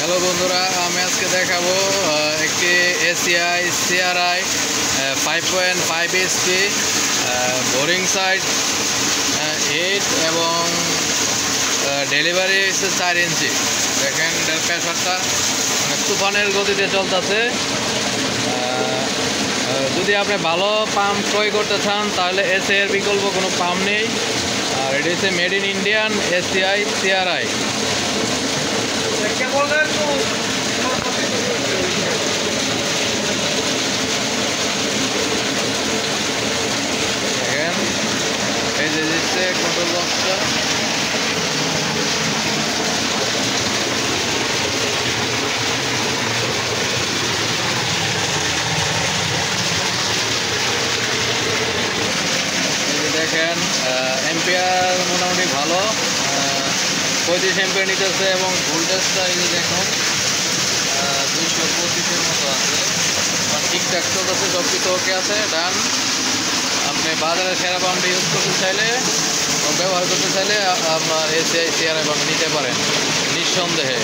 Hello বন্ধুরা, আমি আজকে দেখাবো একটি ACI CRI 5.5 HP boring side 8 এবং ডেলিভারি হচ্ছে 4 ইঞ্চি। দেখেন এটার প্রেশারটা মানে তুফানের গতিতে চলতেছে। যদি আপনি ভালো পাম্প ক্রয় করতে চান তাহলে ACI এর বিকল্প কোনো পাম্প নেই। আর এটি হচ্ছে made in Indian ACI CRI। দেখেন এই যে দিচ্ছে কন্ট্রোল বক্সটা। দেখেন এম্পিয়ার মোটামুটি ভালো, 35 এম্পিয়ার নিতেছে এবং ভোল্টেজটা এই যে দেখুন 225-এর মতো আছে। ঠিকঠাক চলতেছে, সব কিছু ওকে আছে, ডান। আপনি বাজারে সেরা পাম্পটা ইউজ করতে চাইলে, ব্যবহার করতে চাইলে আপনার ACI CRI পাম্প নিতে পারেন নিঃসন্দেহে।